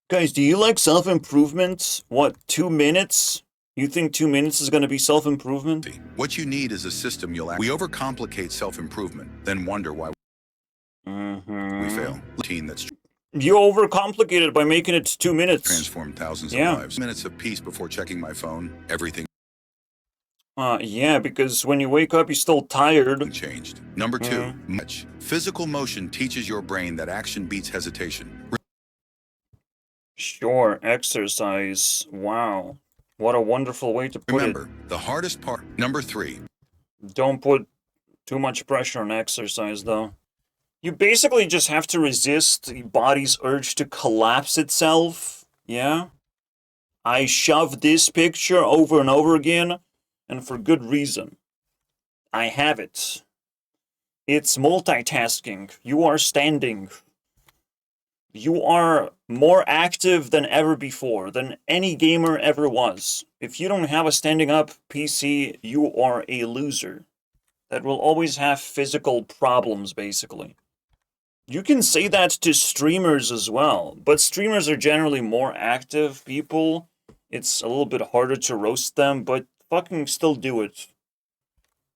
Guys, do you like self-improvement? What, 2 minutes? You think 2 minutes is gonna be self-improvement? What you need is a system we overcomplicate self-improvement, then wonder why we fail. Routine that's You overcomplicate it by making it 2 minutes. transformed thousands of Yeah. lives. Minutes of peace before checking my phone, everything Yeah, because when you wake up, you're still tired. changed. Number two, much. Physical motion teaches your brain that action beats hesitation. Sure, exercise. Wow. What a wonderful way to put Remember, the hardest part. Number three, it. Don't put too much pressure on exercise, though. You basically just have to resist the body's urge to collapse itself. Yeah? I shove this picture over and over again, and for good reason. I have it. It's multitasking. You are standing. You are more active than ever before, than any gamer ever was. If you don't have a standing up PC, you are a loser. That will always have physical problems, basically. You can say that to streamers as well, but streamers are generally more active people. It's a little bit harder to roast them, but fucking still do it.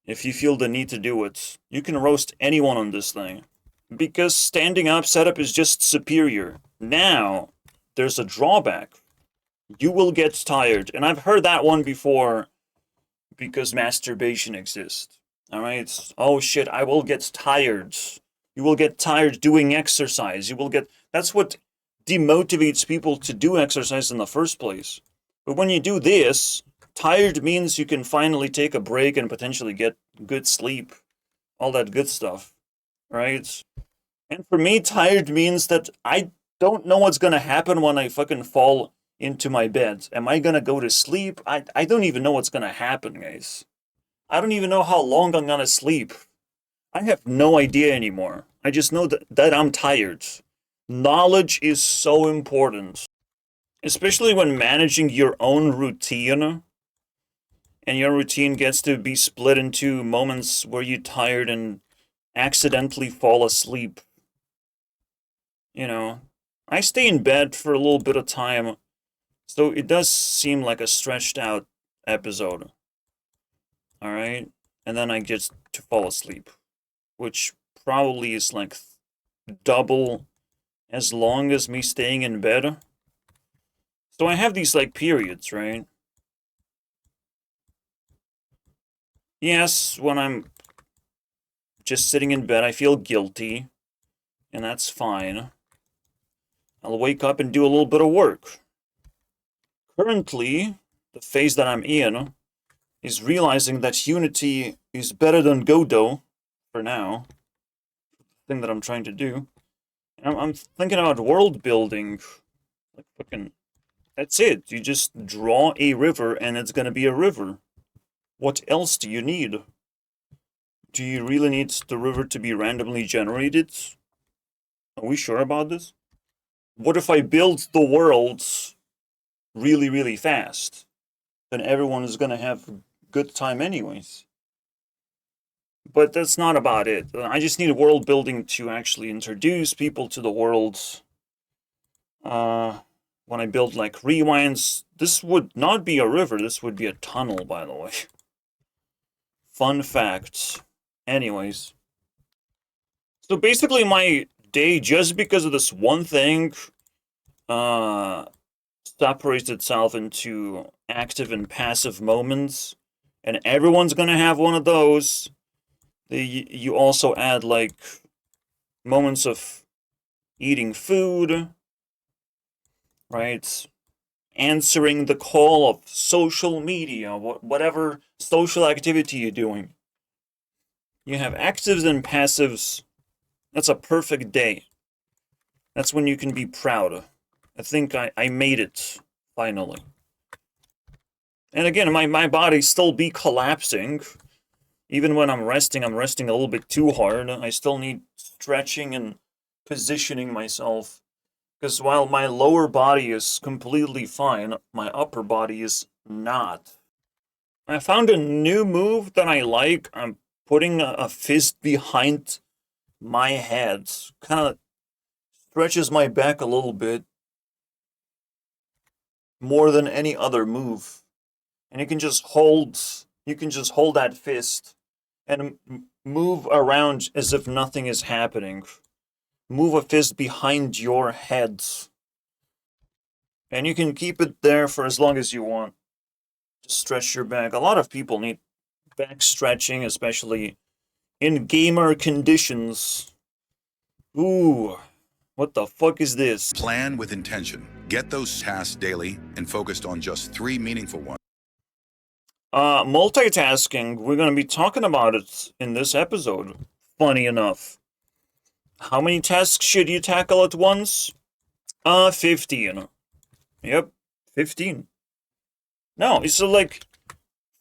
If you feel the need to do it. You can roast anyone on this thing. Because standing up setup is just superior. Now, there's a drawback. You will get tired, and I've heard that one before because masturbation exists. Alright? Oh shit, I will get tired. You will get tired doing exercise. You will get... That's what demotivates people to do exercise in the first place. But when you do this, tired means you can finally take a break and potentially get good sleep. All that good stuff. Right? And for me, tired means that I don't know what's gonna happen when I fucking fall into my bed. Am I gonna go to sleep? I don't even know what's gonna happen, guys. I don't even know how long I'm gonna sleep. I have no idea anymore. I just know that I'm tired. Knowledge is so important. Especially when managing your own routine. And your routine gets to be split into moments where you're tired and accidentally fall asleep. You know, I stay in bed for a little bit of time, so it does seem like a stretched out episode. Alright? And then I get to fall asleep, which probably is like double as long as me staying in bed. So I have these like periods, right? Yes, when I'm just sitting in bed, I feel guilty, and that's fine. I'll wake up and do a little bit of work. Currently, the phase that I'm in is realizing that Unity is better than Godot, for now. The thing that I'm trying to do. And I'm thinking about world building. Like fucking... That's it. You just draw a river and it's gonna be a river. What else do you need? Do you really need the river to be randomly generated? Are we sure about this? What if I build the world really, really fast? Then everyone is gonna have a good time anyways. But that's not about it. I just need world building to actually introduce people to the world. When I build like rewinds, this would not be a river, this would be a tunnel, by the way. Fun facts. Anyways. So basically my day, just because of this one thing, separates itself into active and passive moments. And everyone's gonna have one of those. You also add like moments of eating food, right? Answering the call of social media, whatever social activity you're doing. You have actives and passives. That's a perfect day. That's when you can be proud. I think I made it, finally. And again, my body still be collapsing. Even when I'm resting a little bit too hard. I still need stretching and positioning myself. Because while my lower body is completely fine, my upper body is not. I found a new move that I like. I'm putting a fist behind my head. Kind of stretches my back a little bit. more than any other move. And you can just hold that fist and move around as if nothing is happening. Move a fist behind your head. And you can keep it there for as long as you want. Just stretch your back. A lot of people need back stretching, especially in gamer conditions. Ooh, what the fuck is this? Plan with intention. Get those tasks daily and focused on just 3 meaningful ones. Multitasking, we're going to be talking about it in this episode, funny enough. How many tasks should you tackle at once? 15. Yep, 15. No, so like,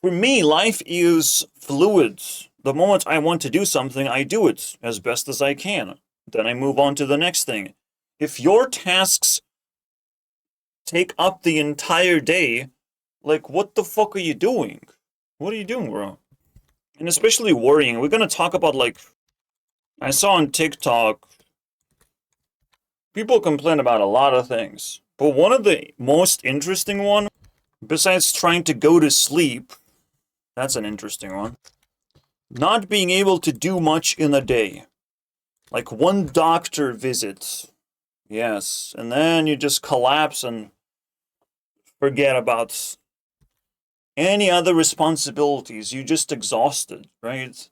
for me, life is fluid. The moment I want to do something, I do it as best as I can. Then I move on to the next thing. If your tasks take up the entire day, like, what the fuck are you doing? What are you doing, bro? And especially worrying. We're gonna talk about, like, I saw on TikTok, people complain about a lot of things. But one of the most interesting one, besides trying to go to sleep, that's an interesting one, not being able to do much in a day. Like one doctor visit. Yes. And then you just collapse and forget about any other responsibilities. You just exhausted, right?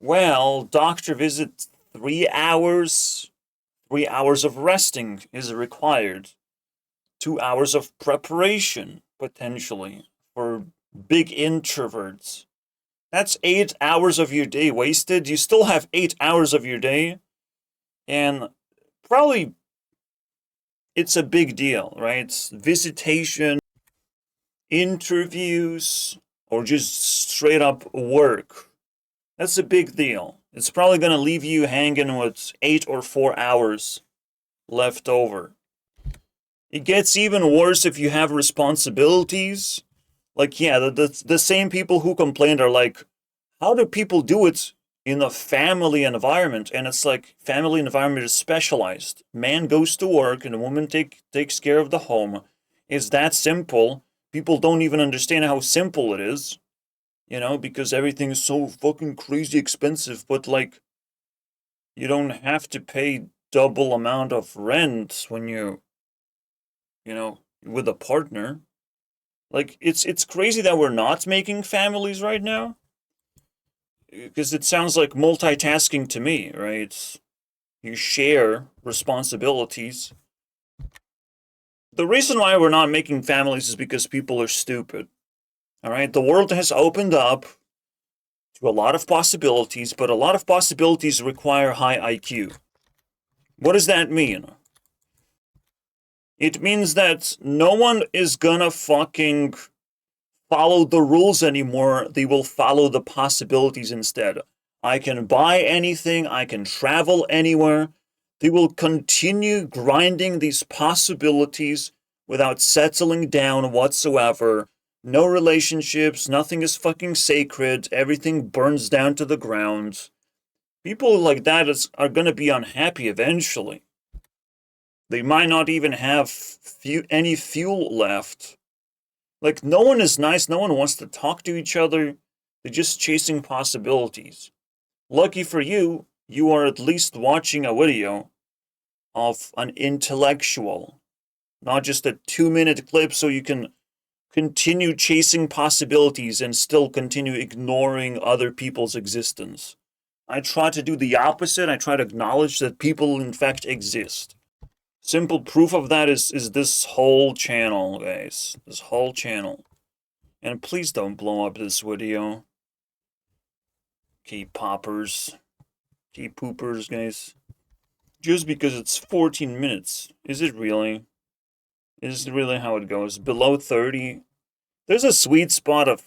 Well, doctor visit 3 hours. 3 hours of resting is required. 2 hours of preparation, potentially, for big introverts. That's 8 hours of your day wasted. You still have 8 hours of your day. And probably it's a big deal, right? Visitation, interviews, or just straight up work. That's a big deal. It's probably going to leave you hanging with 8 or 4 hours left over. It gets even worse if you have responsibilities. Like, yeah, the same people who complained are like, how do people do it in a family environment? And it's like, family environment is specialized. Man goes to work and a woman takes care of the home. It's that simple. People don't even understand how simple it is. You know, because everything is so fucking crazy expensive. But, like, you don't have to pay double amount of rent when you know, with a partner. Like, it's crazy that we're not making families right now. Because it sounds like multitasking to me, right? You share responsibilities. The reason why we're not making families is because people are stupid. All right? The world has opened up to a lot of possibilities, but a lot of possibilities require high IQ. What does that mean? It means that no one is gonna fucking follow the rules anymore. They will follow the possibilities instead. I can buy anything. I can travel anywhere. They will continue grinding these possibilities without settling down whatsoever. No relationships. Nothing is fucking sacred. Everything burns down to the ground. People like that are going to be unhappy eventually. They might not even have any fuel left. Like, no one is nice, no one wants to talk to each other. They're just chasing possibilities. Lucky for you, you are at least watching a video of an intellectual, not just a 2-minute clip so you can continue chasing possibilities and still continue ignoring other people's existence. I try to do the opposite. I try to acknowledge that people in fact exist. Simple proof of that is this whole channel, guys. This whole channel. And please don't blow up this video. Keep poppers. Keep poopers, guys. Just because it's 14 minutes. Is it really? Is it really how it goes? Below 30? There's a sweet spot of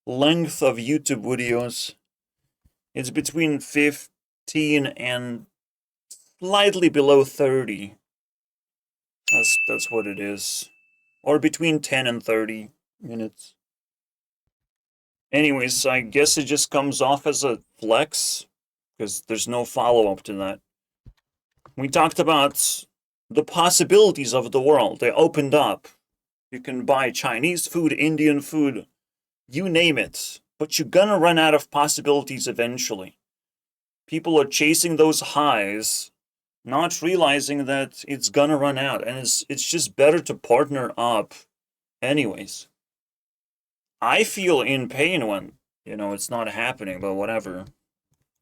length of YouTube videos. It's between 15 and slightly below 30. That's what it is. Or between 10 and 30 minutes. Anyways, I guess it just comes off as a flex, because there's no follow-up to that. We talked about the possibilities of the world. They opened up. You can buy Chinese food, Indian food, you name it. But you're gonna run out of possibilities eventually. People are chasing those highs, not realizing that it's gonna run out, and it's just better to partner up anyways. I feel in pain when, it's not happening, but whatever.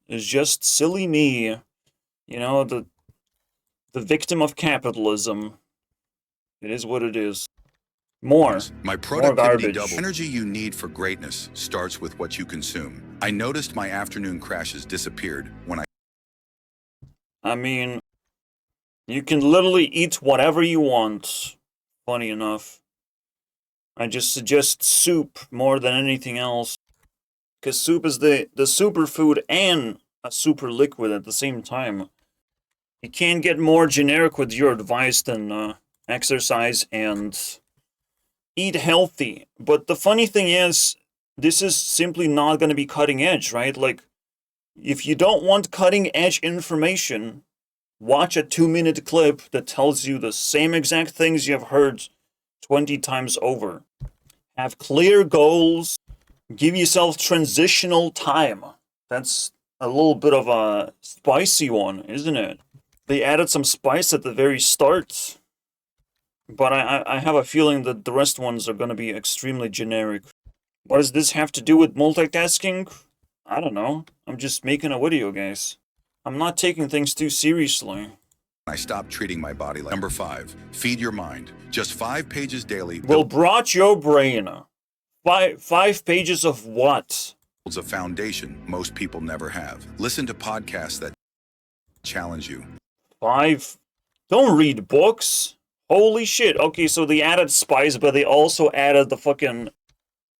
It's just silly me, the victim of capitalism. It is what it is. More productivity garbage. double. Energy you need for greatness starts with what you consume. I noticed my afternoon crashes disappeared when I mean, you can literally eat whatever you want, funny enough. I just suggest soup more than anything else. Because soup is the superfood and a super liquid at the same time. You can't get more generic with your advice than exercise and eat healthy. But the funny thing is, this is simply not going to be cutting edge, right? Like, if you don't want cutting edge information, watch a 2-minute clip that tells you the same exact things you have heard 20 times over. Have clear goals. Give yourself transitional time. That's a little bit of a spicy one, isn't it? They added some spice at the very start. But I have a feeling that the rest ones are going to be extremely generic. What does this have to do with multitasking? I don't know. I'm just making a video, guys. I'm not taking things too seriously. I stopped treating my body like... Number 5, feed your mind. Just 5 pages daily. Well, brought your brain. Five pages of what? Builds a foundation most people never have. Listen to podcasts that challenge you. 5? Don't read books. Holy shit. Okay, so they added spice, but they also added the fucking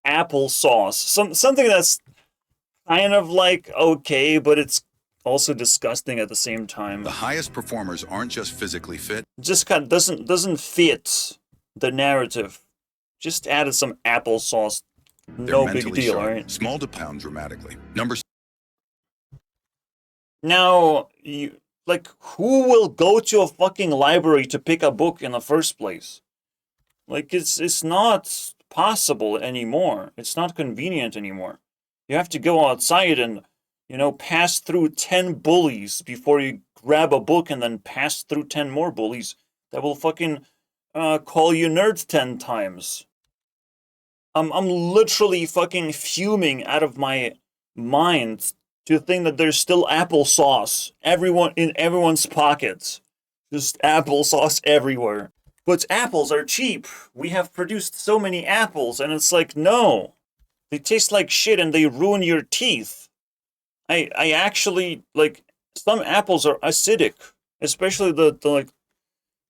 applesauce. Something that's kind of like okay, but it's also disgusting at the same time. The highest performers aren't just physically fit. Just kind of doesn't fit the narrative. Just added some applesauce. No big deal, sharp, right? Small to pound dramatically. Now, who will go to a fucking library to pick a book in the first place? Like, it's not possible anymore. It's not convenient anymore. You have to go outside and, pass through 10 bullies before you grab a book, and then pass through 10 more bullies that will fucking call you nerd 10 times. I'm literally fucking fuming out of my mind to think that there's still applesauce in everyone's pockets. Just applesauce everywhere. But apples are cheap. We have produced so many apples, and it's like, no. They taste like shit and they ruin your teeth. I actually, some apples are acidic. Especially the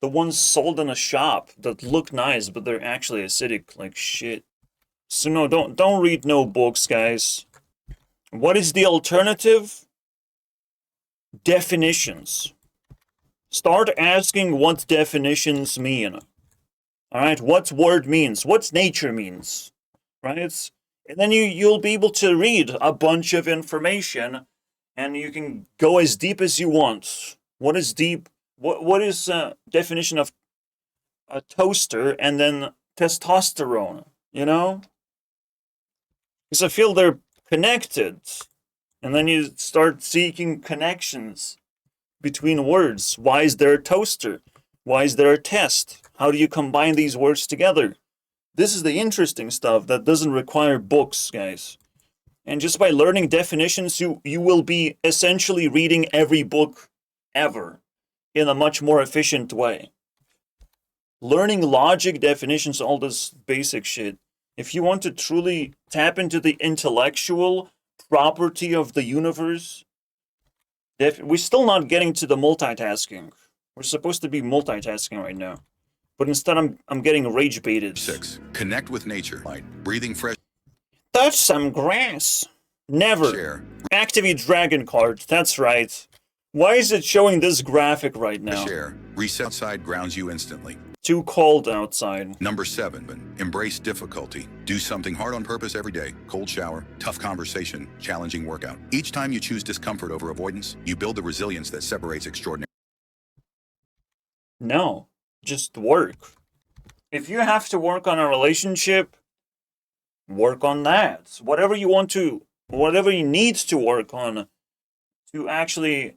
ones sold in a shop that look nice, but they're actually acidic like shit. So no, don't read no books, guys. What is the alternative? Definitions. Start asking what definitions mean. Alright, what word means, what nature means. Right? And then you'll be able to read a bunch of information, and you can go as deep as you want. What is deep? What is definition of a toaster and then testosterone, Because I feel they're connected. And then you start seeking connections between words. Why is there a toaster? Why is there a test? How do you combine these words together? This is the interesting stuff that doesn't require books, guys. And just by learning definitions, you will be essentially reading every book ever in a much more efficient way. Learning logic, definitions, all this basic shit. If you want to truly tap into the intellectual property of the universe, we're still not getting to the multitasking. We're supposed to be multitasking right now. But instead, I'm getting rage baited. 6. Connect with nature. Breathing fresh. Touch some grass. Never. Share. Activate dragon card. That's right. Why is it showing this graphic right now? Share. Reset outside grounds you instantly. Too cold outside. Number 7. Embrace difficulty. Do something hard on purpose every day. Cold shower, tough conversation, challenging workout. Each time you choose discomfort over avoidance, you build the resilience that separates extraordinary. No. Just work. If you have to work on a relationship, work on that. Whatever you need to work on to actually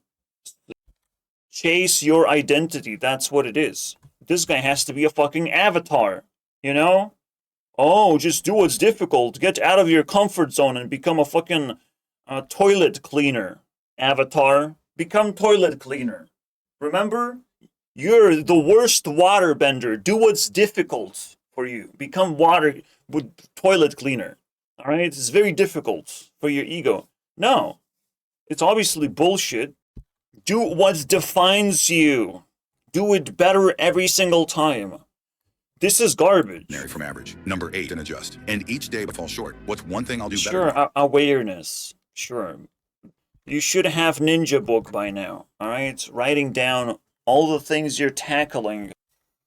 chase your identity, that's what it is. This guy has to be a fucking avatar, you know? Oh, just do what's difficult. Get out of your comfort zone and become a fucking toilet cleaner. Avatar, become toilet cleaner. Remember? You're the worst waterbender. Do what's difficult for you. Become toilet cleaner. Alright? It's very difficult for your ego. No. It's obviously bullshit. Do what defines you. Do it better every single time. This is garbage. From average. Number 8, and adjust. And each day but fall short. What's one thing I'll do better? Sure, awareness. Sure. You should have Ninja Book by now, alright? Writing down all the things you're tackling.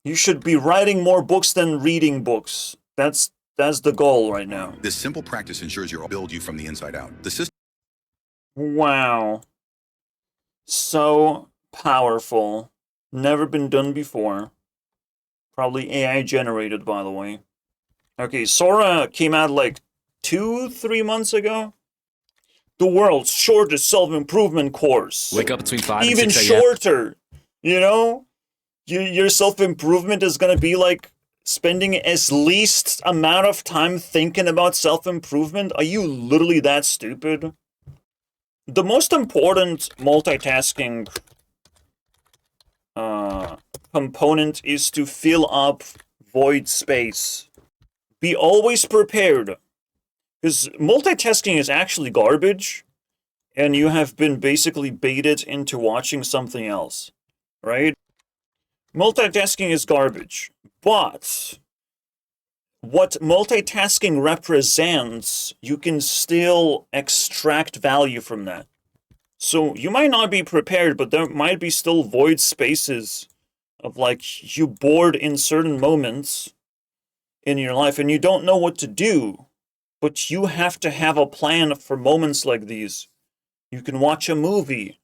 You should be writing more books than reading books. That's the goal right now. This simple practice ensures you'll build you from the inside out. The system. Wow. So powerful. Never been done before. Probably AI generated, by the way. Okay, Sora came out like 2-3 months ago. The world's shortest self-improvement course. Wake up between 5 Even and 6 a.m. shorter. You know? Your self-improvement is gonna be like spending as least amount of time thinking about self-improvement? Are you literally that stupid? The most important multitasking component is to fill up void space. Be always prepared. Because multitasking is actually garbage, and you have been basically baited into watching something else, right? Multitasking is garbage, but what multitasking represents, you can still extract value from that. So you might not be prepared, but there might be still void spaces of like you bored in certain moments in your life and you don't know what to do, but you have to have a plan for moments like these. You can watch a movie.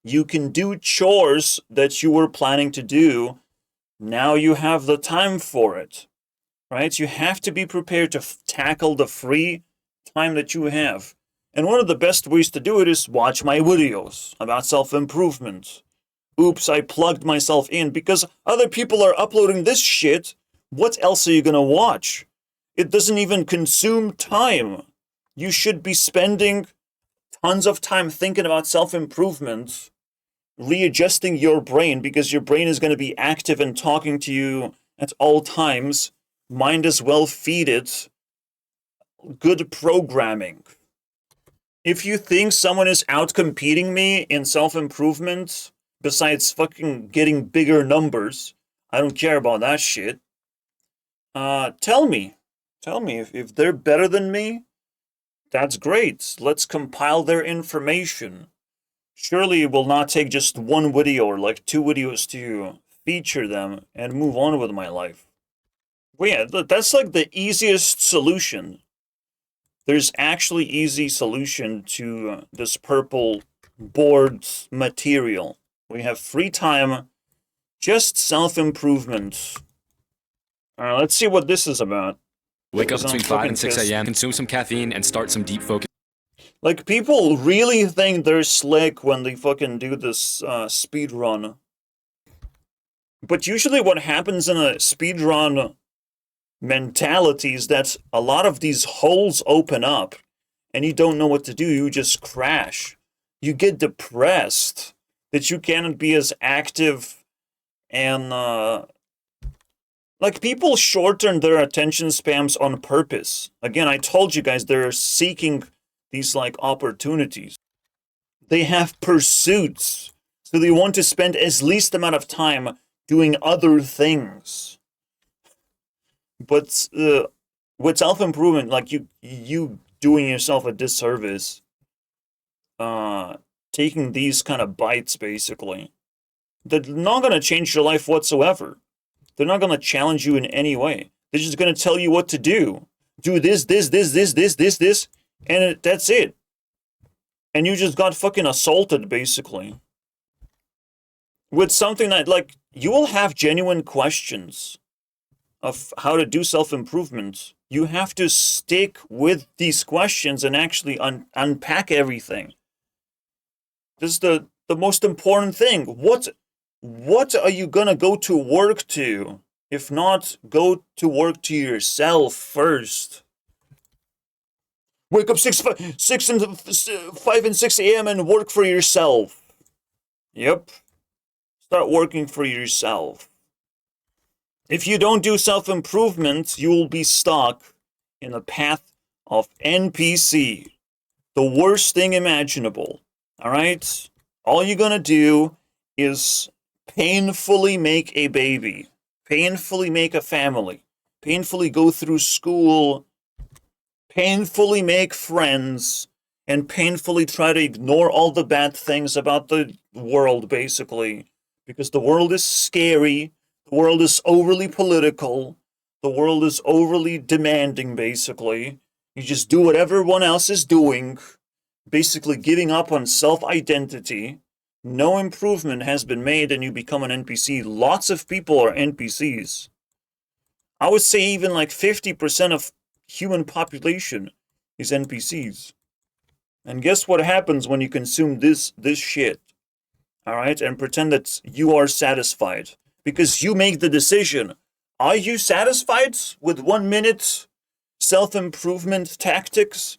You can do chores that you were planning to do. Now you have the time for it, right? You have to be prepared to tackle the free time that you have. And one of the best ways to do it is watch my videos about self-improvement. Oops, I plugged myself in because other people are uploading this shit. What else are you gonna watch? It doesn't even consume time. You should be spending tons of time thinking about self-improvement, readjusting your brain because your brain is going to be active and talking to you at all times. Might as well feed it good programming. If you think someone is out-competing me in self-improvement, besides fucking getting bigger numbers, I don't care about that shit. Tell me if they're better than me, that's great. Let's compile their information. Surely it will not take just one video or like 2 videos to feature them and move on with my life. Well, yeah, that's like the easiest solution. There's actually easy solution to this purple board material. We have free time, just self-improvement. Alright, let's see what this is about. Wake up Because I'm between 5 fucking and 6 pissed. a.m., consume some caffeine, and start some deep focus. Like, people really think they're slick when they fucking do this speed run. But usually what happens in a speed run mentality is that a lot of these holes open up and you don't know what to do. You just crash. You get depressed that you cannot be as active and like, people shorten their attention spans on purpose. Again, I told you guys, they're seeking these like opportunities. They have pursuits, so they want to spend as least amount of time doing other things. But with self-improvement, like you doing yourself a disservice, taking these kind of bites basically, they're not gonna change your life whatsoever. They're not gonna challenge you in any way. They're just gonna tell you what to do. Do this, and that's it. And you just got fucking assaulted, basically. With something that, like, you will have genuine questions. of how to do self-improvement, you have to stick with these questions and actually unpack everything. This is the most important thing. What are you gonna go to work to? If not, go to work to yourself first. Wake up 5 and 6 a.m. and work for yourself. Yep. Start working for yourself. If you don't do self-improvement, you will be stuck in the path of NPC. The worst thing imaginable. Alright? All you're gonna do is painfully make a baby. Painfully make a family. Painfully go through school. Painfully make friends. And painfully try to ignore all the bad things about the world, basically. Because the world is scary. The world is overly political. The world is overly demanding, basically. You just do what everyone else is doing. Basically giving up on self-identity. No improvement has been made and you become an NPC. Lots of people are NPCs. I would say even like 50% of human population is NPCs. And guess what happens when you consume this shit? Alright? And pretend that you are satisfied. Because you make the decision. Are you satisfied with 1 minute self-improvement tactics?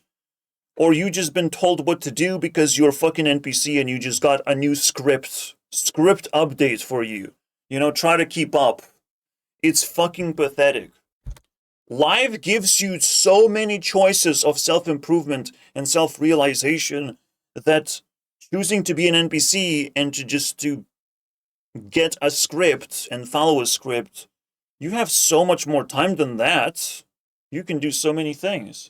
Or you just been told what to do because you're a fucking NPC and you just got a new script update for you. You know, try to keep up. It's fucking pathetic. Life gives you so many choices of self-improvement and self-realization that choosing to be an NPC and to get a script and follow a script, you have so much more time than that. You can do so many things.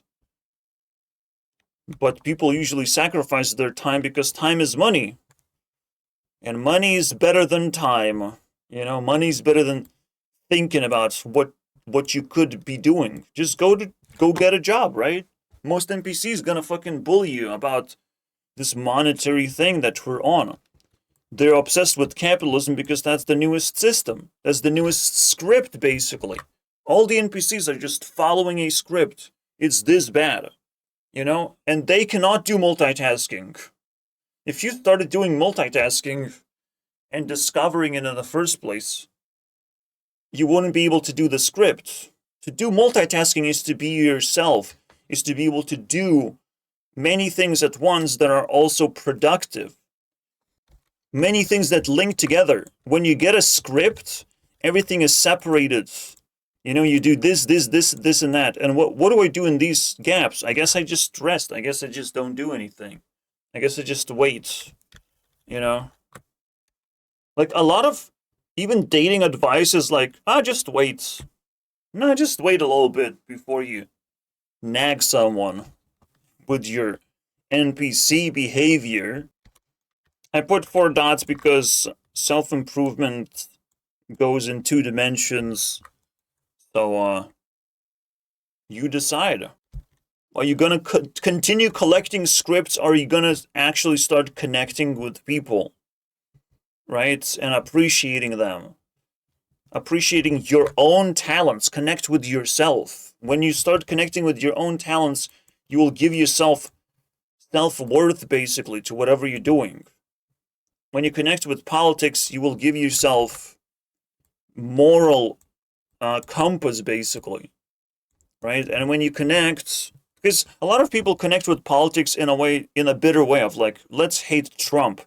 But people usually sacrifice their time because time is money. And money is better than time. You know, money's better than thinking about what you could be doing. Just go get a job, right? Most NPCs gonna fucking bully you about this monetary thing that we're on. They're obsessed with capitalism because that's the newest system. That's the newest script, basically. All the NPCs are just following a script. It's this bad. You know? And they cannot do multitasking. If you started doing multitasking and discovering it in the first place, you wouldn't be able to do the script. To do multitasking is to be yourself, is to be able to do many things at once that are also productive. Many things that link together. When you get a script, everything is separated. You know, you do this, and that. And what do I do in these gaps? I guess I just rest. I guess I just don't do anything. I guess I just wait. You know? Like, a lot of even dating advice is like, just wait. No, just wait a little bit before you nag someone with your NPC behavior. I put 4 dots because self-improvement goes in 2 dimensions. So, you decide. Are you gonna continue collecting scripts, or are you gonna actually start connecting with people? Right? And appreciating them. Appreciating your own talents. Connect with yourself. When you start connecting with your own talents, you will give yourself self-worth, basically, to whatever you're doing. When you connect with politics, you will give yourself moral compass, basically, right? And when you connect, because a lot of people connect with politics in a bitter way of like, let's hate Trump.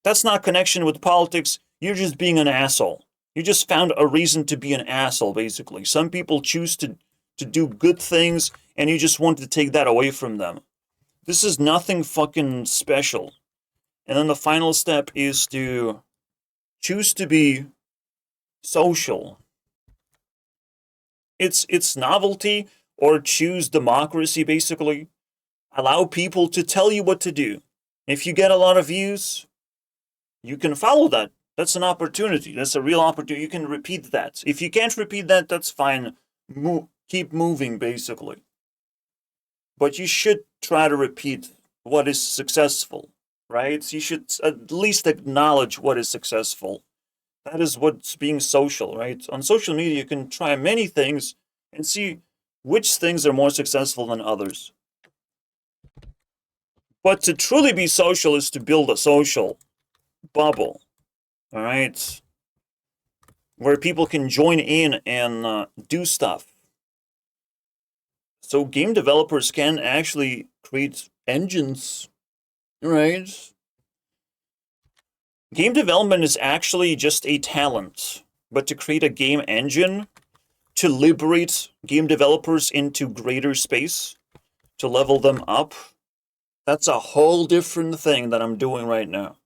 That's not connection with politics. You're just being an asshole. You just found a reason to be an asshole, basically. Some people choose to do good things, and you just want to take that away from them. This is nothing fucking special. And then the final step is to choose to be social. It's novelty, or choose democracy, basically. Allow people to tell you what to do. If you get a lot of views, you can follow that. That's an opportunity. That's a real opportunity. You can repeat that. If you can't repeat that, that's fine. Keep moving, basically. But you should try to repeat what is successful, right? You should at least acknowledge what is successful. That is what's being social, right? On social media, you can try many things and see which things are more successful than others. But to truly be social is to build a social bubble, all right? Where people can join in and do stuff. So game developers can actually create engines, right? Game development is actually just a talent, but to create a game engine, to liberate game developers into greater space, to level them up, that's a whole different thing that I'm doing right now.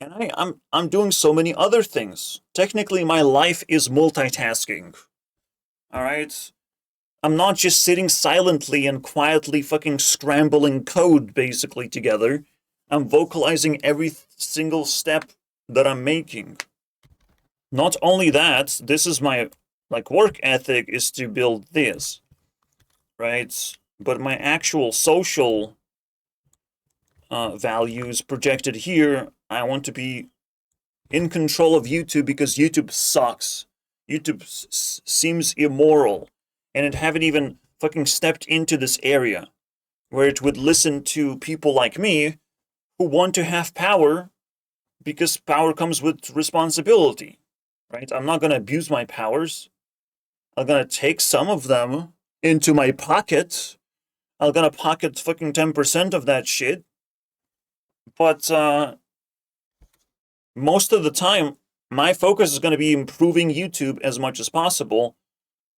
And I'm doing so many other things. Technically, my life is multitasking. All right? I'm not just sitting silently and quietly fucking scrambling code basically together. I'm vocalizing every single step that I'm making. Not only that, this is my work ethic is to build this, right? But my actual social values projected here, I want to be in control of YouTube because YouTube sucks. YouTube seems immoral, and it haven't even fucking stepped into this area where it would listen to people like me who want to have power because power comes with responsibility, right? I'm not going to abuse my powers. I'm going to take some of them into my pocket. I'm going to pocket fucking 10% of that shit. But most of the time, my focus is going to be improving YouTube as much as possible.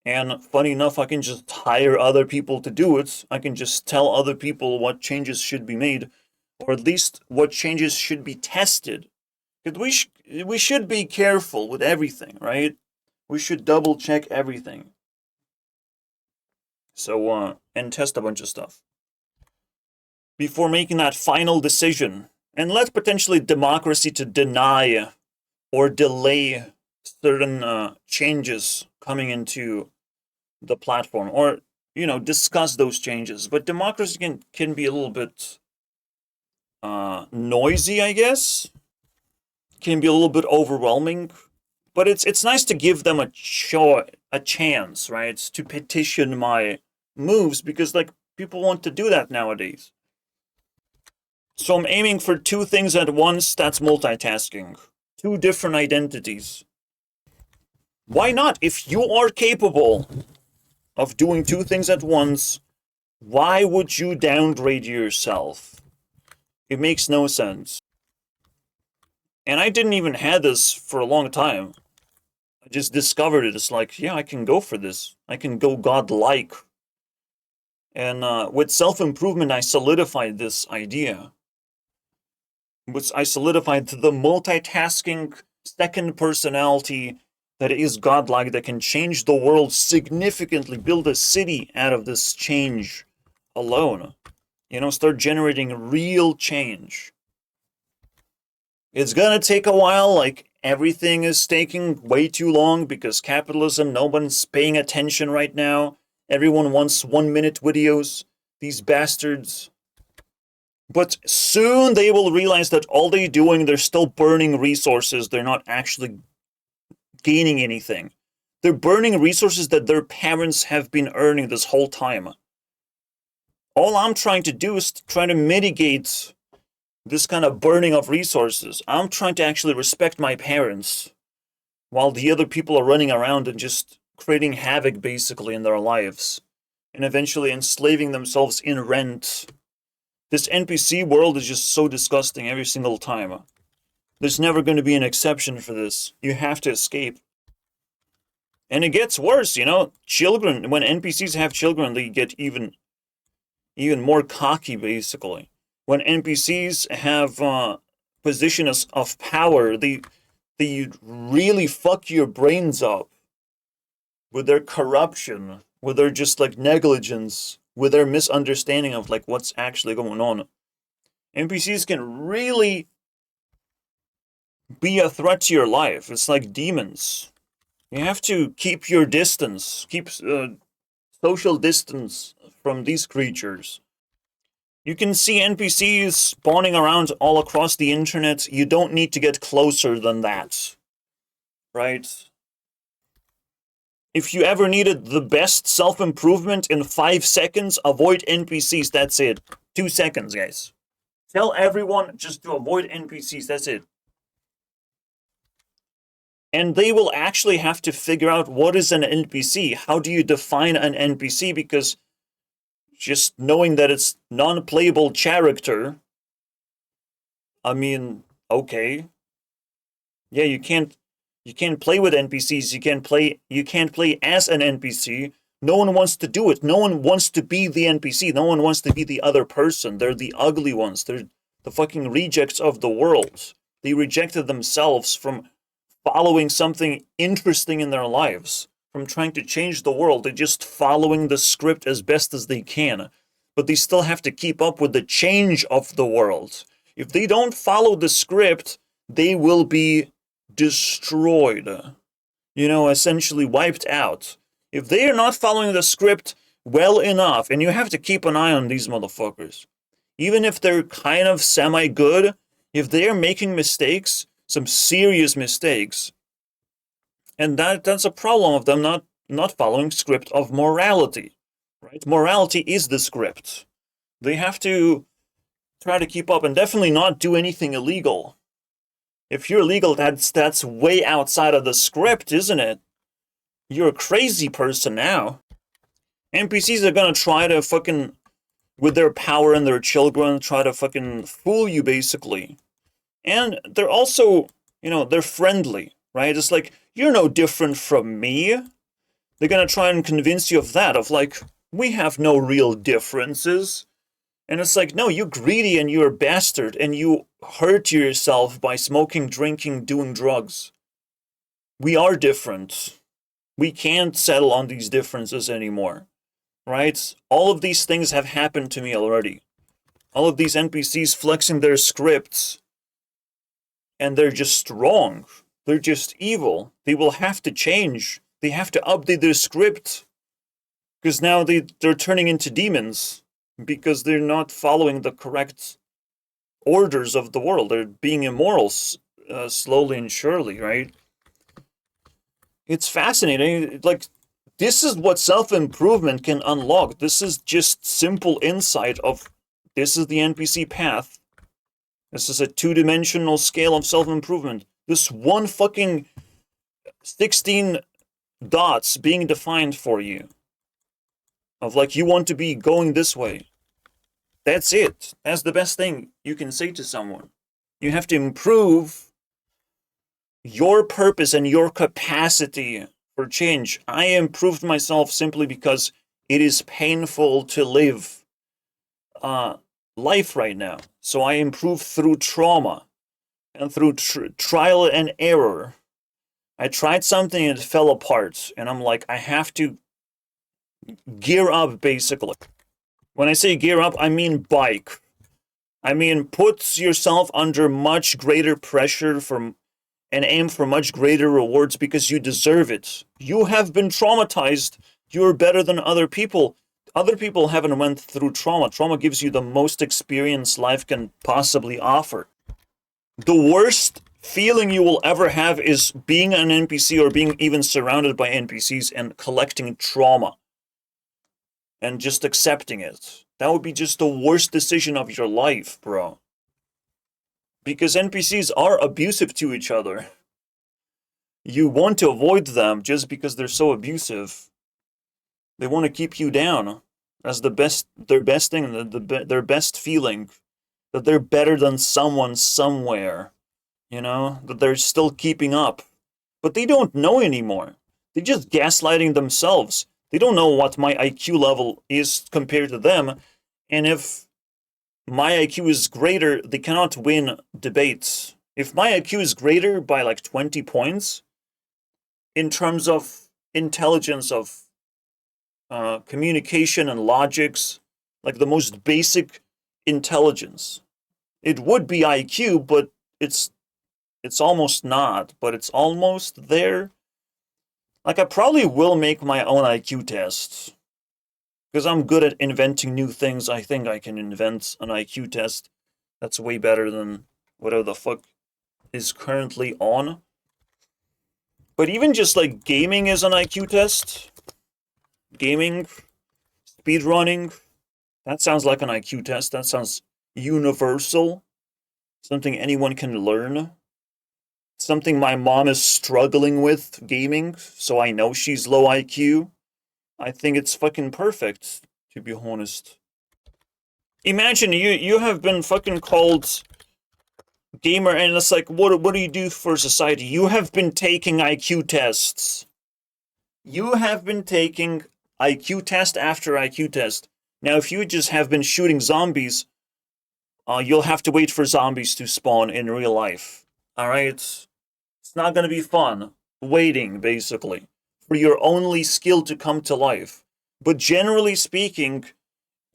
And funny enough, I can just hire other people to do it. I can just tell other people what changes should be made, or at least what changes should be tested. Because we should be careful with everything, right? We should double check everything. So, and test a bunch of stuff before making that final decision. And let potentially democracy to deny or delay certain changes coming into the platform, or discuss those changes. But democracy can be a little bit noisy, I guess. Can be a little bit overwhelming, but it's nice to give them a chance, right? To petition my moves because people want to do that nowadays. So I'm aiming for two things at once. That's multitasking. Two different identities. Why not? If you are capable of doing two things at once, why would you downgrade yourself? It makes no sense. And I didn't even have this for a long time. I just discovered it. It's yeah, I can go for this. I can go godlike. And with self-improvement, I solidified this idea. I solidified the multitasking second personality that is godlike, that can change the world significantly, build a city out of this change alone. Start generating real change. It's gonna take a while, everything is taking way too long because capitalism, no one's paying attention right now. Everyone wants 1-minute videos, these bastards. But soon they will realize that all they're doing, they're still burning resources. They're not actually gaining anything. They're burning resources that their parents have been earning this whole time. All I'm trying to do is try to mitigate this kind of burning of resources. I'm trying to actually respect my parents while the other people are running around and just creating havoc basically in their lives and eventually enslaving themselves in rent. This NPC world is just so disgusting every single time. There's never going to be an exception for this. You have to escape. And it gets worse, children, when NPCs have children, they get even more cocky basically. When NPCs have positions of power, they really fuck your brains up with their corruption, with their just negligence, with their misunderstanding of what's actually going on. NPCs can really be a threat to your life. It's like demons. You have to keep your distance, keep social distance from these creatures. You can see NPCs spawning around all across the internet. You don't need to get closer than that. right? If you ever needed the best self-improvement in 5 seconds, avoid NPCs. That's it. 2 seconds, guys. Tell everyone just to avoid NPCs. That's it. And they will actually have to figure out what is an NPC. How do you define an NPC? Because just knowing that it's non-playable character, I mean, okay. Yeah, you can't play with NPCs. You can't play as an NPC. No one wants to do it. No one wants to be the NPC. No one wants to be the other person. They're the ugly ones. They're the fucking rejects of the world. They rejected themselves from following something interesting in their lives, from trying to change the world. They're just following the script as best as they can. But they still have to keep up with the change of the world. If they don't follow the script, they will be destroyed. Essentially wiped out. If they are not following the script well enough, and you have to keep an eye on these motherfuckers, even if they're kind of semi-good, if they're making mistakes, some serious mistakes, and that's a problem of them not following script of morality, right? Morality is the script. They have to try to keep up and definitely not do anything illegal. If you're illegal, that's way outside of the script, isn't it? You're a crazy person now. NPCs are gonna try to fucking, with their power and their children, try to fucking fool you, basically. And they're also, they're friendly, right? It's like, you're no different from me. They're gonna try and convince you of that, of like, we have no real differences. And it's like, no, you're greedy and you're a bastard and you hurt yourself by smoking, drinking, doing drugs. We are different. We can't settle on these differences anymore, right? All of these things have happened to me already. All of these NPCs flexing their scripts, and they're just wrong. They're just evil. They will have to change. They have to update their script, because now they're turning into demons, because they're not following the correct orders of the world. They're being immoral slowly and surely, right? It's fascinating. Like, this is what self-improvement can unlock. This is just simple insight of, this is the NPC path. This is a 2-dimensional scale of self-improvement. This one fucking 16 dots being defined for you. Of like, you want to be going this way. That's it. That's the best thing you can say to someone. You have to improve your purpose and your capacity for change. I improved myself simply because it is painful to live life right now. So I improved through trauma and through trial and error. I tried something and it fell apart. And I'm like, I have to gear up, basically. When I say gear up, I mean bike. I mean, put yourself under much greater pressure and aim for much greater rewards because you deserve it. You have been traumatized. You're better than other people. Other people haven't went through trauma. Trauma gives you the most experience life can possibly offer. The worst feeling you will ever have is being an NPC or being even surrounded by NPCs and collecting trauma. And just accepting it. That would be just the worst decision of your life, bro. Because NPCs are abusive to each other. You want to avoid them just because they're so abusive. They want to keep you down as their best thing, their best feeling. That they're better than someone somewhere. That they're still keeping up. But they don't know anymore. They're just gaslighting themselves. They don't know what my IQ level is compared to them. And if my IQ is greater, they cannot win debates. If my IQ is greater by like 20 points, in terms of intelligence of communication and logics, like the most basic intelligence, it would be IQ, but it's almost not, but it's almost there. Like, I probably will make my own IQ test. Because I'm good at inventing new things. I think I can invent an IQ test that's way better than whatever the fuck is currently on. But even just like gaming is an IQ test. Gaming, speedrunning, that sounds like an IQ test. That sounds universal. Something anyone can learn. Something my mom is struggling with, gaming, so I know she's low IQ. I think it's fucking perfect, to be honest. Imagine you have been fucking called gamer, and it's like, what do you do for society? You have been taking IQ tests. You have been taking IQ test after IQ test. Now, if you just have been shooting zombies, you'll have to wait for zombies to spawn in real life. Alright? It's not gonna be fun. Waiting, basically, for your only skill to come to life. But generally speaking,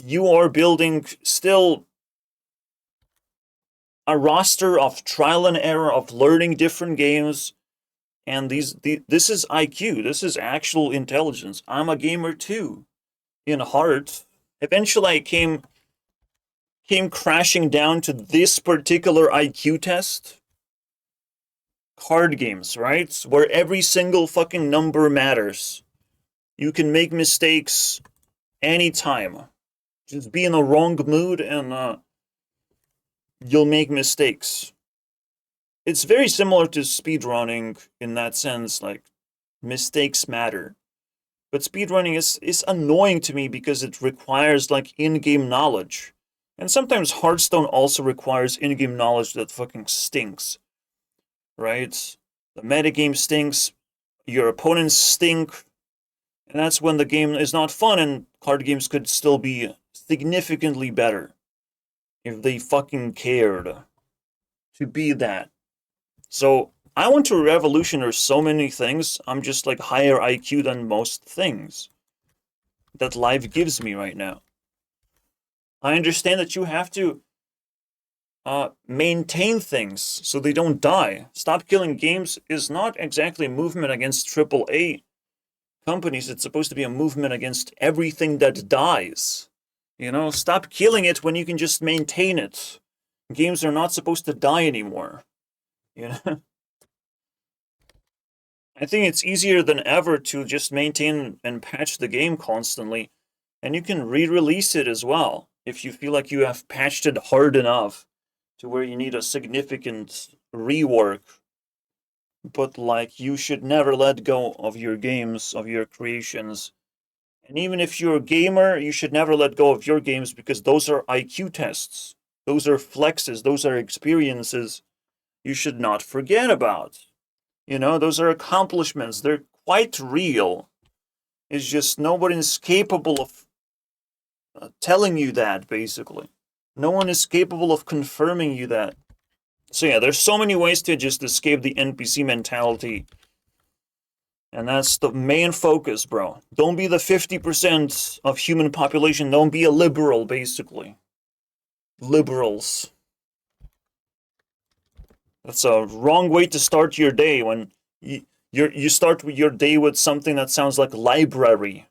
you are building still a roster of trial and error, of learning different games. And this is IQ. This is actual intelligence. I'm a gamer too, in heart. Eventually, I came crashing down to this particular IQ test. Card games, right? Where every single fucking number matters. You can make mistakes anytime. Just be in a wrong mood and you'll make mistakes. It's very similar to speedrunning in that sense, like, mistakes matter. But speedrunning is annoying to me because it requires, like, in-game knowledge. And sometimes Hearthstone also requires in-game knowledge that fucking stinks. Right? The metagame stinks, your opponents stink, and that's when the game is not fun, and card games could still be significantly better if they fucking cared to be that. So, I want to revolutionize so many things. I'm just like higher IQ than most things that life gives me right now. I understand that you have to maintain things so they don't die. Stop Killing Games is not exactly a movement against AAA companies. It's supposed to be a movement against everything that dies. You know, stop killing it when you can just maintain it. Games are not supposed to die anymore. You know? I think it's easier than ever to just maintain and patch the game constantly. And you can re-release it as well if you feel like you have patched it hard enough to where you need a significant rework. But, like, you should never let go of your games, of your creations. And even if you're a gamer, you should never let go of your games because those are IQ tests. Those are flexes. Those are experiences you should not forget about. You know, those are accomplishments. They're quite real. It's just nobody's capable of telling you that, basically. No one is capable of confirming you that. So yeah, there's so many ways to just escape the NPC mentality. And that's the main focus, bro. Don't be the 50% of human population. Don't be a liberal, basically. Liberals. That's a wrong way to start your day when you start your day with something that sounds like library.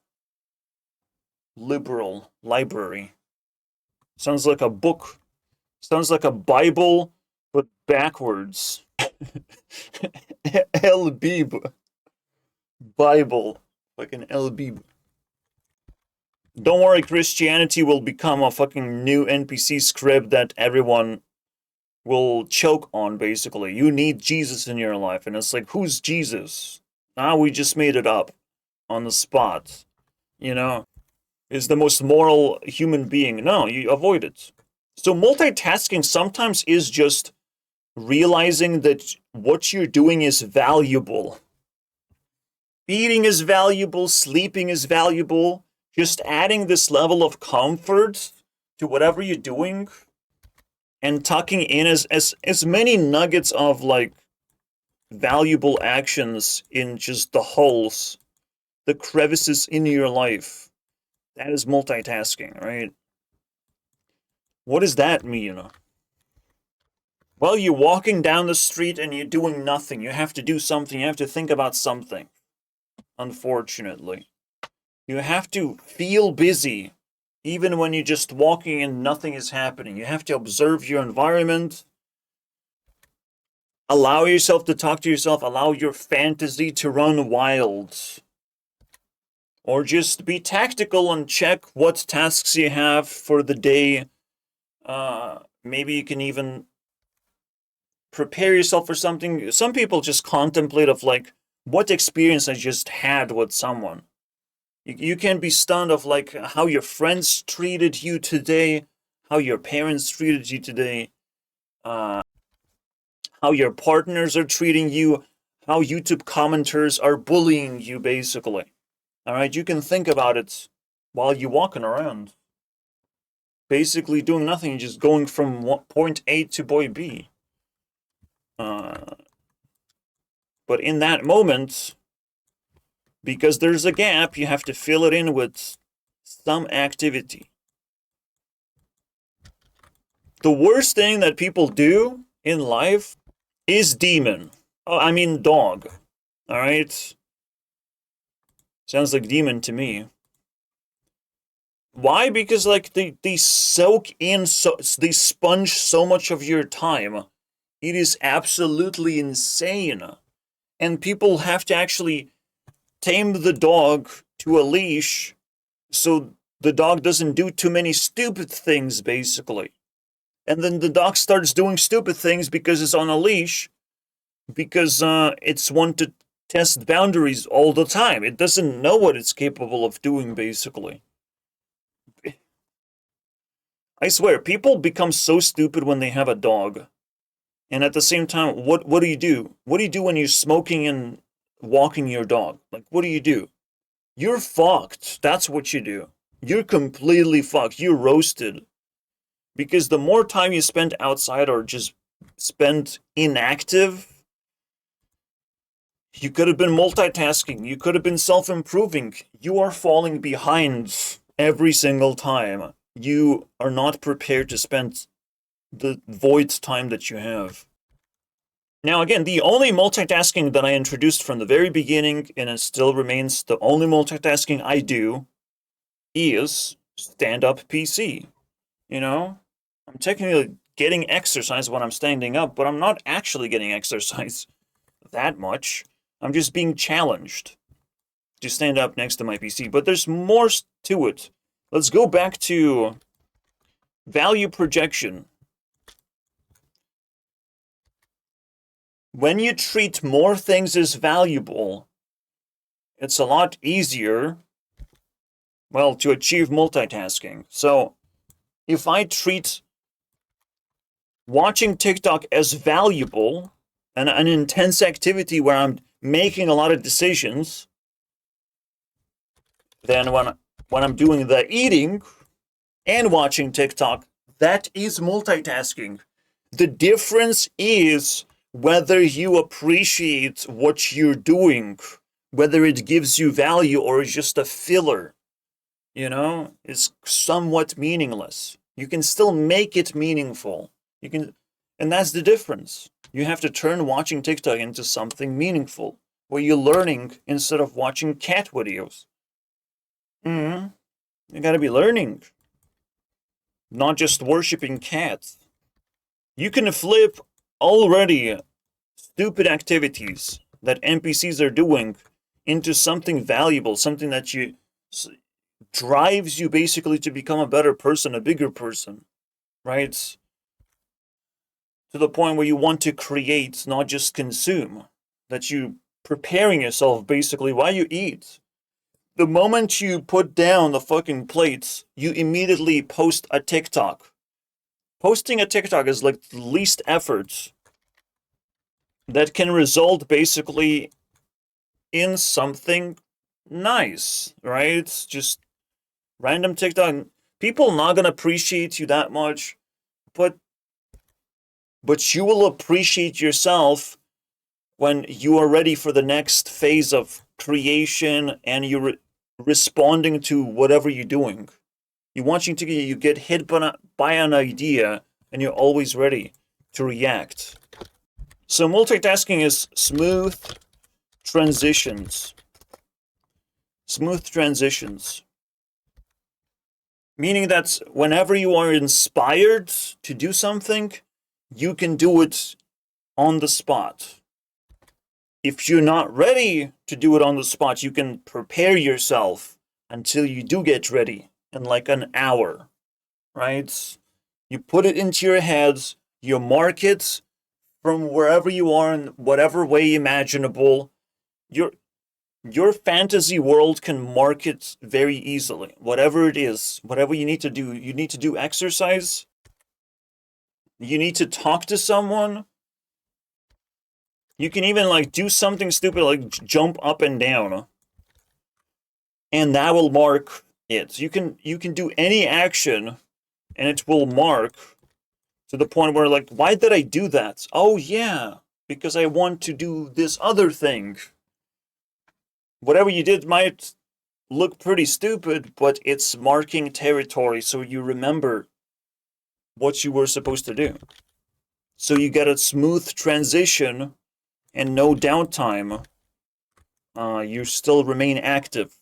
Liberal. Library. Sounds like a book. Sounds like a Bible, but backwards. LB. Bible. Fucking LB. Don't worry, Christianity will become a fucking new NPC script that everyone will choke on, basically. You need Jesus in your life. And it's like, who's Jesus? Ah, we just made it up on the spot. You know? Is the most moral human being. No, you avoid it. So multitasking sometimes is just realizing that what you're doing is valuable. Eating is valuable, sleeping is valuable. Just adding this level of comfort to whatever you're doing and tucking in as many nuggets of, like, valuable actions in just the holes, the crevices in your life. That is multitasking, right? What does that mean? Well, you're walking down the street and you're doing nothing. You have to do something. You have to think about something. Unfortunately. You have to feel busy, even when you're just walking and nothing is happening. You have to observe your environment. Allow yourself to talk to yourself. Allow your fantasy to run wild. Or just be tactical and check what tasks you have for the day. Maybe you can even prepare yourself for something. Some people just contemplate of like, what experience I just had with someone. You can be stunned of like how your friends treated you today, how your parents treated you today, how your partners are treating you, how YouTube commenters are bullying you, basically. All right, you can think about it while you're walking around. Basically doing nothing, just going from point A to point B. But in that moment, because there's a gap, you have to fill it in with some activity. The worst thing that people do in life is demon. Oh, I mean dog. All right? Sounds like demon to me. Why? Because like they soak in, so they sponge so much of your time. It is absolutely insane. And people have to actually tame the dog to a leash so the dog doesn't do too many stupid things, basically. And then the dog starts doing stupid things because it's on a leash, because it's one to test boundaries all the time. It doesn't know what it's capable of doing, basically. I swear, people become so stupid when they have a dog. And at the same time, what do you do? What do you do when you're smoking and walking your dog? Like, what do you do? You're fucked. That's what you do. You're completely fucked. You're roasted. Because the more time you spend outside or just spend inactive, you could have been multitasking. You could have been self-improving. You are falling behind every single time. You are not prepared to spend the void time that you have. Now, again, the only multitasking that I introduced from the very beginning, and it still remains the only multitasking I do, is stand-up PC. You know? I'm technically getting exercise when I'm standing up, but I'm not actually getting exercise that much. I'm just being challenged to stand up next to my PC. But there's more to it. Let's go back to value projection. When you treat more things as valuable, it's a lot easier, well, to achieve multitasking. So, if I treat watching TikTok as valuable and an intense activity where I'm making a lot of decisions, then when I'm doing the eating and watching TikTok, that is multitasking. The difference is whether you appreciate what you're doing, whether it gives you value or is just a filler. You know, it's somewhat meaningless. You can still make it meaningful. You can, and that's the difference. You have to turn watching TikTok into something meaningful, where you're learning instead of watching cat videos. You gotta be learning, not just worshiping cats. You can flip already stupid activities that NPCs are doing into something valuable, something that drives you basically to become a better person, a bigger person, right? To the point where you want to create, not just consume, that you preparing yourself basically while you eat. The moment you put down the fucking plates, you immediately post a TikTok. Posting a TikTok is like the least effort that can result basically in something nice, right? Just random TikTok. People not gonna appreciate you that much, but you will appreciate yourself when you are ready for the next phase of creation and you're responding to whatever you're doing. You're watching TikTok, you get hit by an idea, and you're always ready to react. So multitasking is smooth transitions. Smooth transitions. Meaning that whenever you are inspired to do something, you can do it on the spot. If you're not ready to do it on the spot, you can prepare yourself until you do get ready in like an hour, right? You put it into your heads, you mark it from wherever you are in whatever way imaginable. Your fantasy world can mark it very easily. Whatever it is, whatever you need to do. You need to do exercise. You need to talk to someone. You can even like do something stupid like jump up and down. And that will mark it. You can do any action and it will mark to the point where like, why did I do that? Oh yeah, because I want to do this other thing. Whatever you did might look pretty stupid, but it's marking territory so you remember what you were supposed to do. So you get a smooth transition and no downtime. You still remain active.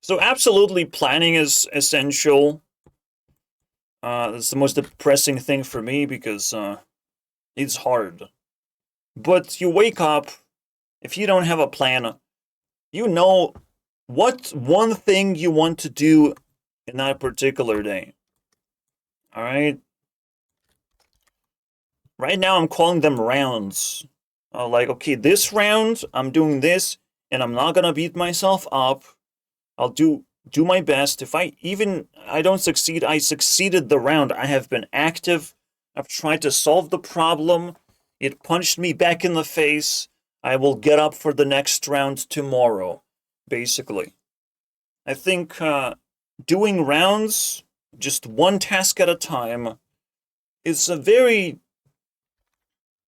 So absolutely planning is essential. It's the most depressing thing for me because it's hard. But you wake up, if you don't have a plan, you know what one thing you want to do in that particular day. All right? Right now I'm calling them rounds. Like, okay, this round, I'm doing this, and I'm not gonna beat myself up. I'll do my best. If I don't succeed, I succeeded the round. I have been active. I've tried to solve the problem. It punched me back in the face. I will get up for the next round tomorrow, basically. I think doing rounds, just one task at a time, is a very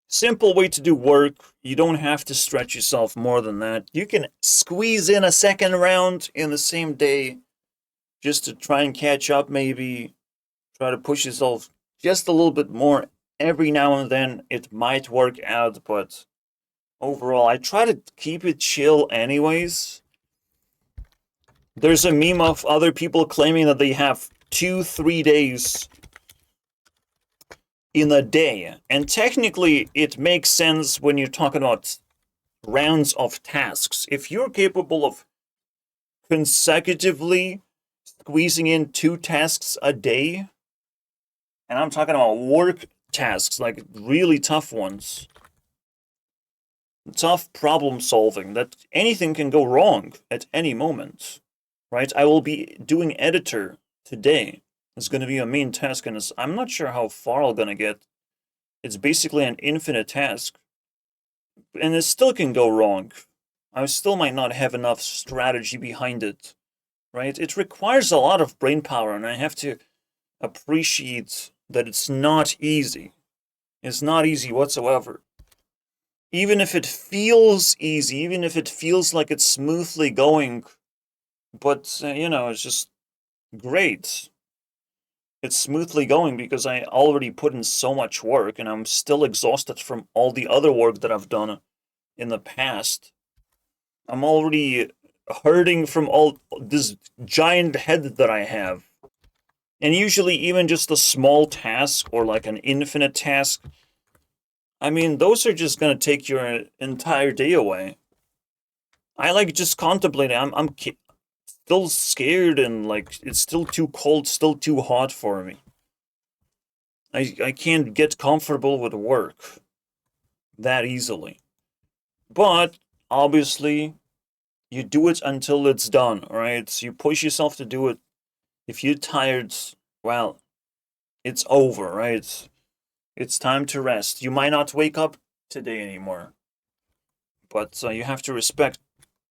simple way to do work. You don't have to stretch yourself more than that. You can squeeze in a second round in the same day just to try and catch up, maybe. Try to push yourself just a little bit more every now and then. It might work out, but overall, I try to keep it chill anyways. There's a meme of other people claiming that they have 2-3 days in a day. And technically, it makes sense when you're talking about rounds of tasks. If you're capable of consecutively squeezing in 2 tasks a day, and I'm talking about work tasks, like really tough ones, tough problem solving, that anything can go wrong at any moment, right? I will be doing editor today. It's going to be a main task, and I'm not sure how far I'm going to get. It's basically an infinite task, and it still can go wrong. I still might not have enough strategy behind it, right? It requires a lot of brain power, and I have to appreciate that it's not easy. It's not easy whatsoever. Even if it feels easy, even if it feels like it's smoothly going, but, it's just great. It's smoothly going because I already put in so much work, and I'm still exhausted from all the other work that I've done in the past. I'm already hurting from all this giant head that I have. And usually even just a small task or like an infinite task, I mean, those are just going to take your entire day away. I like just contemplating. I'm still scared, and like it's still too cold, still too hot for me. I can't get comfortable with work that easily. But obviously, you do it until it's done, right? So you push yourself to do it. If you're tired, well, it's over, right? It's time to rest. You might not wake up today anymore, but you have to respect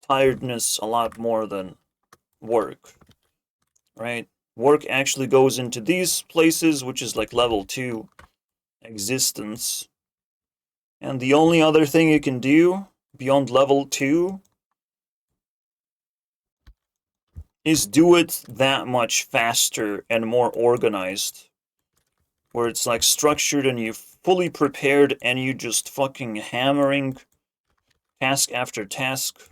tiredness a lot more than work, right? Work actually goes into these places, which is like level 2 existence. And the only other thing you can do beyond level 2 is do it that much faster and more organized, where it's like structured and you're fully prepared and you just fucking hammering task after task.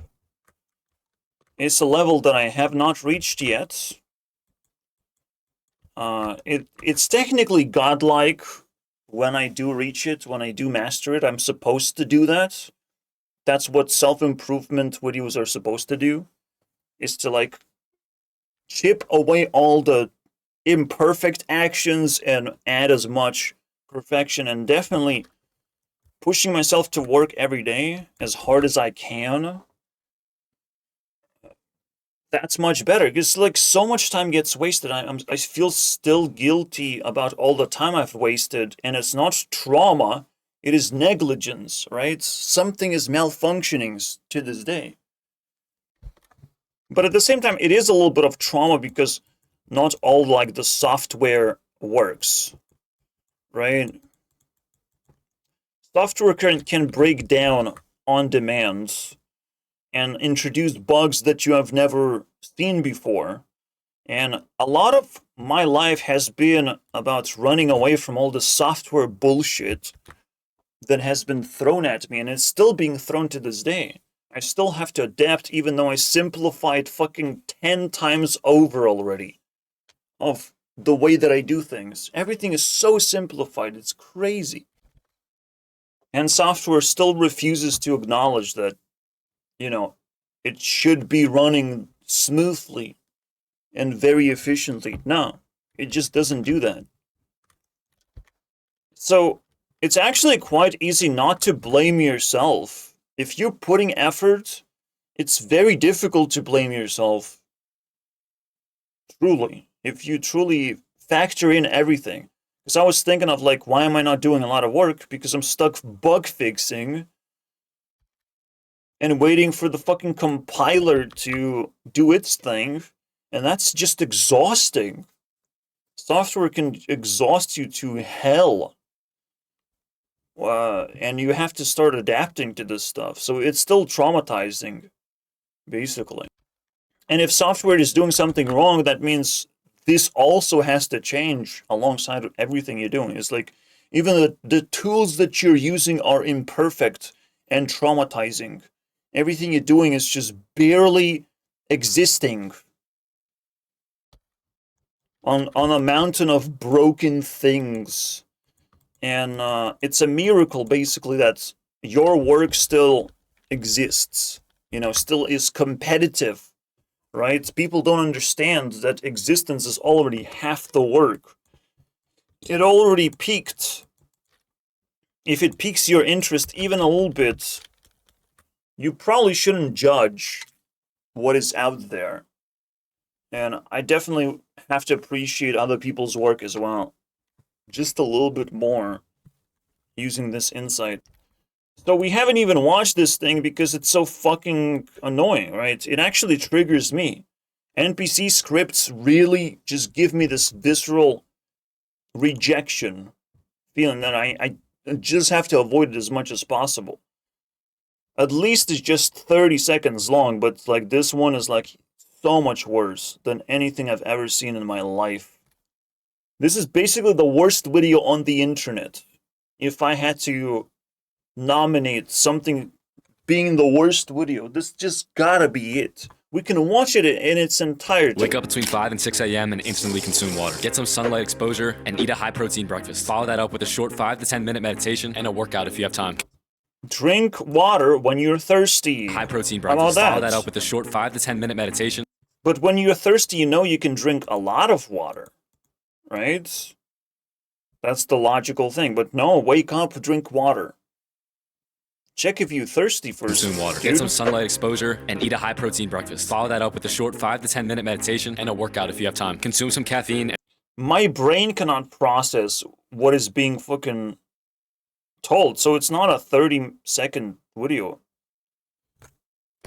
It's a level that I have not reached yet. It's technically godlike, when I do reach it, when I do master it, I'm supposed to do that. That's what self-improvement videos are supposed to do, is to like chip away all the imperfect actions and add as much perfection, and definitely pushing myself to work every day as hard as I can. That's much better, because like so much time gets wasted. I feel still guilty about all the time I've wasted, and it's not trauma, it is negligence, right? Something is malfunctioning to this day. But at the same time, it is a little bit of trauma because not all like the software works, right? Software can break down on demand and introduce bugs that you have never seen before. And a lot of my life has been about running away from all the software bullshit that has been thrown at me, and it's still being thrown to this day. I still have to adapt, even though I simplified fucking 10 times over already of the way that I do things. Everything is so simplified, it's crazy. And software still refuses to acknowledge that, you know, it should be running smoothly and very efficiently. No, it just doesn't do that. So it's actually quite easy not to blame yourself. If you're putting effort, it's very difficult to blame yourself. Truly. If you truly factor in everything. Because I was thinking of like, why am I not doing a lot of work? Because I'm stuck bug fixing and waiting for the fucking compiler to do its thing. And that's just exhausting. Software can exhaust you to hell. And you have to start adapting to this stuff. So it's still traumatizing, basically. And if software is doing something wrong, that means this also has to change alongside everything you're doing. It's like, even the tools that you're using are imperfect and traumatizing. Everything you're doing is just barely existing on a mountain of broken things. And it's a miracle, basically, that your work still exists, you know, still is competitive, right? People don't understand that existence is already half the work. It already peaked. If it piques your interest even a little bit, you probably shouldn't judge what is out there. And I definitely have to appreciate other people's work as well. Just a little bit more using this insight. So we haven't even watched this thing because it's so fucking annoying, right? It actually triggers me. NPC scripts really just give me this visceral rejection feeling that I just have to avoid it as much as possible. At least it's just 30 seconds long, but like this one is like so much worse than anything I've ever seen in my life. This is basically the worst video on the internet. If I had to nominate something being the worst video, this just gotta be it. We can watch it in its entirety. Wake up between 5 and 6 a.m. and instantly consume water. Get some sunlight exposure and eat a high-protein breakfast. Follow that up with a short 5 to 10 minute meditation and a workout if you have time. Drink water when you're thirsty. High-protein How about breakfast. that? Follow that up with a short 5 to 10 minute meditation. But when you're thirsty, you know you can drink a lot of water, right? That's the logical thing. But no, wake up, drink water. Check if you're thirsty first. Consume water. Dude. Get some sunlight exposure and eat a high-protein breakfast. Follow that up with a short 5 to 10 minute meditation and a workout if you have time. Consume some caffeine. My brain cannot process what is being fucking told. So it's not a 30-second video.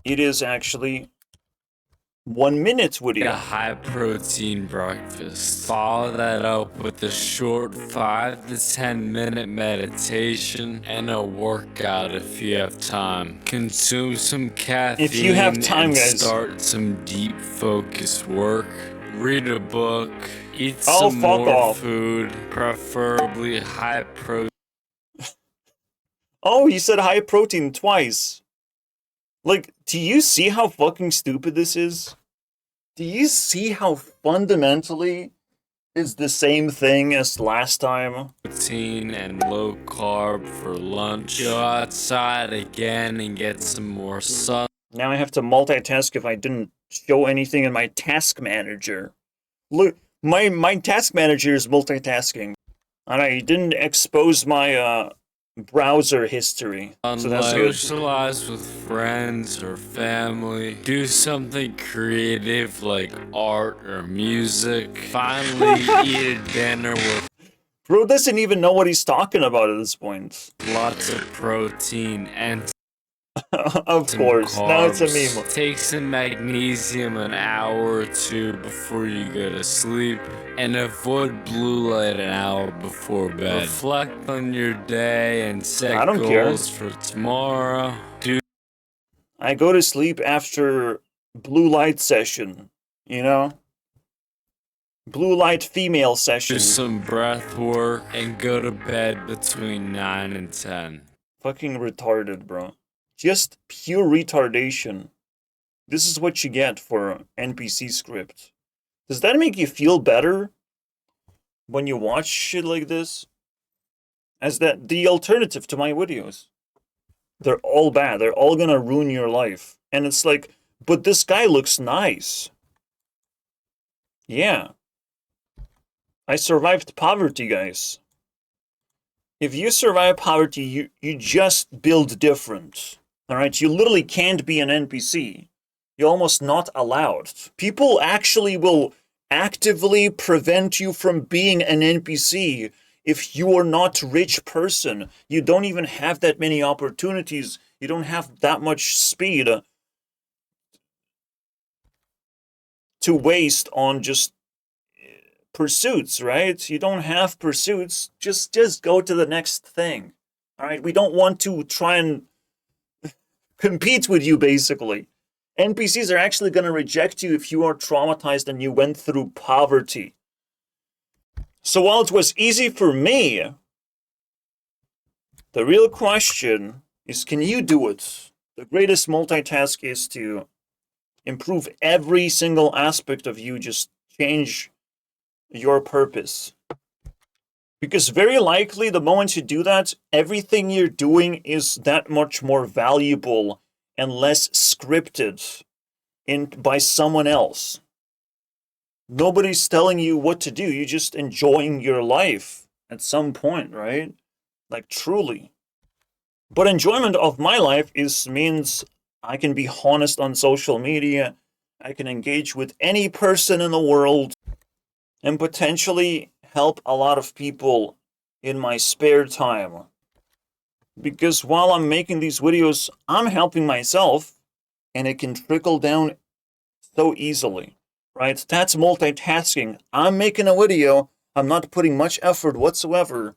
It is actually 1 minute Eat a video. high-protein breakfast. Follow that up with a short 5 to 10 minute meditation and a workout if you have time. Consume some caffeine. If you have time, and guys. Start some deep focused work. Read a book. Eat Oh, some fuck more off. food, preferably high protein. Oh, he said high protein twice. Like, do you see how fucking stupid this is? Do you see how fundamentally is the same thing as last time. Protein and low carb for lunch. Go outside again and get some more sun. Now I have to multitask if I didn't show anything in my task manager. Look, my task manager is multitasking. And I didn't expose my browser history. So that's good. Socialize with friends or family. Do something creative like art or music. Finally, eat a dinner with Bro doesn't even know what he's talking about at this point. lots of protein and Of course, now it's a carbs. meme. Take some magnesium an hour or two before you go to sleep, and avoid blue light an hour before bed. Reflect on your day and set I don't care. goals for tomorrow. Do I go to sleep after blue light session, you know? Blue light female session. some breath work and go to bed between 9 and 10. Fucking retarded, bro. Just pure retardation. This is what you get for NPC script. Does that make you feel better when you watch shit like this? As that the alternative to my videos. They're all bad. They're all gonna ruin your life. And it's like, but this guy looks nice. Yeah. I survived poverty, guys. If you survive poverty, you just build different. Alright? You literally can't be an NPC. You're almost not allowed. People actually will actively prevent you from being an NPC if you are not a rich person. You don't even have that many opportunities. You don't have that much speed to waste on just pursuits, right? You don't have pursuits. Just go to the next thing. All right? We don't want to try and compete with you, basically. NPCs are actually going to reject you if you are traumatized and you went through poverty. So while it was easy for me, the real question is, can you do it? The greatest multitask is to improve every single aspect of you, just change your purpose. Because very likely the moment you do that, everything you're doing is that much more valuable and less scripted by someone else. Nobody's telling you what to do. You're just enjoying your life at some point, right? Like, truly. But enjoyment of my life means I can be honest on social media. I can engage with any person in the world and potentially help a lot of people in my spare time. Because while I'm making these videos, I'm helping myself, and it can trickle down so easily, right? That's multitasking. I'm making a video, I'm not putting much effort whatsoever,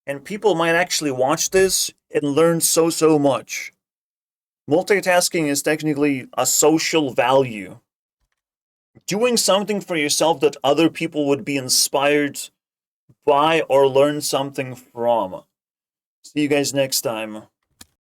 and people might actually watch this and learn so much. Multitasking is technically a social value. Doing something for yourself that other people would be inspired by or learn something from. See you guys next time.